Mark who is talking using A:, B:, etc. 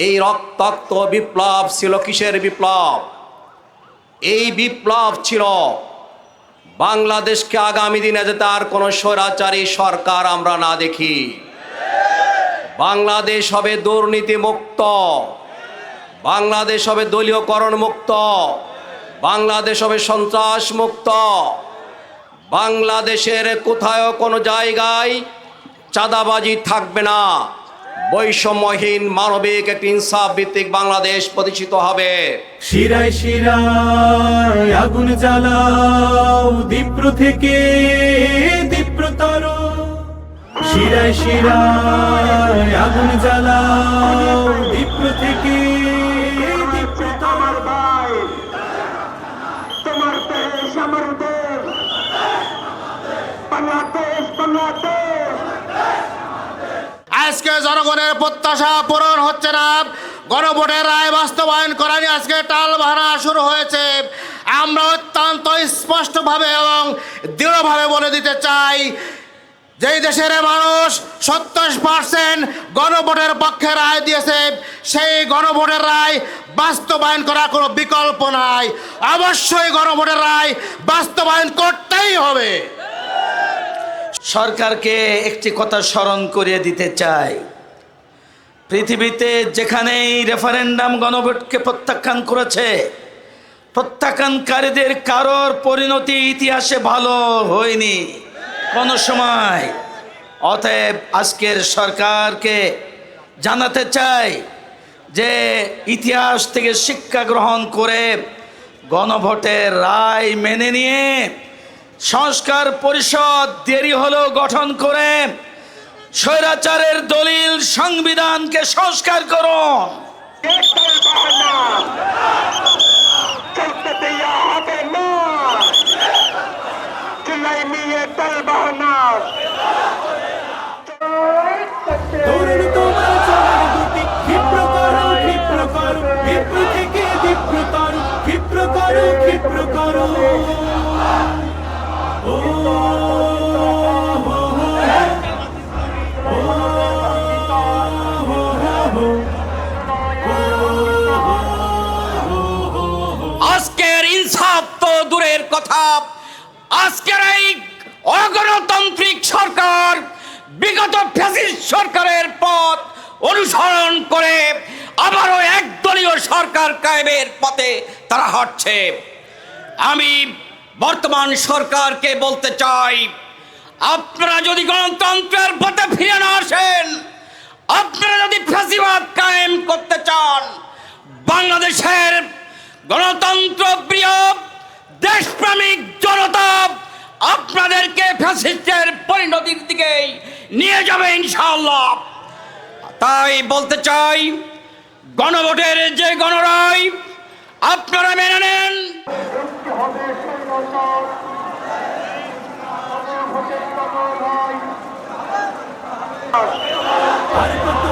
A: এই রক্তাক্ত বিপ্লব ছিল কিসের বিপ্লব? এই বিপ্লব ছিল বাংলাদেশকে আগামী দিনে যাতে আর কোনো স্বৈরাচারী সরকার আমরা না দেখি। বাংলাদেশ হবে দুর্নীতি মুক্ত, বাংলাদেশ হবে দলীয়করণ মুক্ত, বাংলাদেশ হবে সন্ত্রাস মুক্ত, বাংলাদেশের কোথাও কোনো জায়গায় চাঁদাবাজি থাকবে না, বৈষম্যহীন মানবিক একটি ইনসাফ ভিত্তিক বাংলাদেশ প্রতিষ্ঠিত হবে।
B: শিরায় শিরায় আগুন জ্বালাও দীপ্র থেকে দীপ্রতর, শিরায় শিরায় আগুন জ্বালাও দীপ্র থেকে দীপ্রতর।
C: তোমার দেশ আমার দেশ, বাংলাদেশ বাংলাদেশ।
D: আজকে জনগণের প্রত্যাশা পূরণ হচ্ছে না, গণভোটের রায় বাস্তবায়ন করা নিয়ে আজকে টালবাহানা শুরু হয়েছে। আমরা অত্যন্ত স্পষ্টভাবে এবং দৃঢ়ভাবে বলে দিতে চাই, যেই দেশের মানুষ 70% গণভোটের পক্ষে রায় দিয়েছে, সেই গণভোটের রায় বাস্তবায়ন করার কোনো বিকল্প নাই। অবশ্যই গণভোটের রায় বাস্তবায়ন করতেই হবে।
E: সরকারকে একটি কথা স্মরণ করিয়ে দিতে চাই, পৃথিবীতে যেখানেই রেফারেন্ডাম গণভোটকে প্রত্যাখ্যান করেছে, প্রত্যাখ্যানকারীদের কারোর পরিণতি ইতিহাসে ভালো হয়নি কোনো সময়। অতএব আজকের সরকারকে জানাতে চাই যে ইতিহাস থেকে শিক্ষা গ্রহণ করে গণভোটের রায় মেনে নিয়ে সংস্কার পরিষদ দেরি হলেও গঠন করে স্বৈরাচারের দলিল সংবিধানকে সংস্কার করুন।
C: চলতে দেয়া হবে না, চুলাই নিয়ে দল বাহানা।
B: তরুণ তোমার চোখের দুটি ক্ষিপ্র করো, ক্ষিপ্র করো, দীপ্র থেকে দীপ্রতর, ক্ষিপ্র করো, ক্ষিপ্র করো।
A: আজকের ইনসাফ তো দূরের কথা, আজকের এই অগণতান্ত্রিক সরকার বিগত ফ্যাসিস্ট সরকারের পথ অনুসরণ করে আবারও একদলীয় সরকার কায়েমের পথে তারা হাঁটছে। আমি বর্তমান সরকারকে বলতে চাই, আপনারা যদি গণতন্ত্রের পথে ফিরে না আসেন, আপনারা যদি ফ্যাসিবাদ কায়েম করতে চান, বাংলাদেশের গণতন্ত্র প্রিয় দেশপ্রেমিক জনতা আপনাদেরকে ফ্যাসিস্টের পরিণতির দিকে নিয়ে যাবে ইনশাআল্লাহ। তাই বলতে চাই, গণভোটের যে গণরায় আপনারা মেনে নেন।
C: হবে স্বৈরাচার, হবে গণরায়।
B: আর কত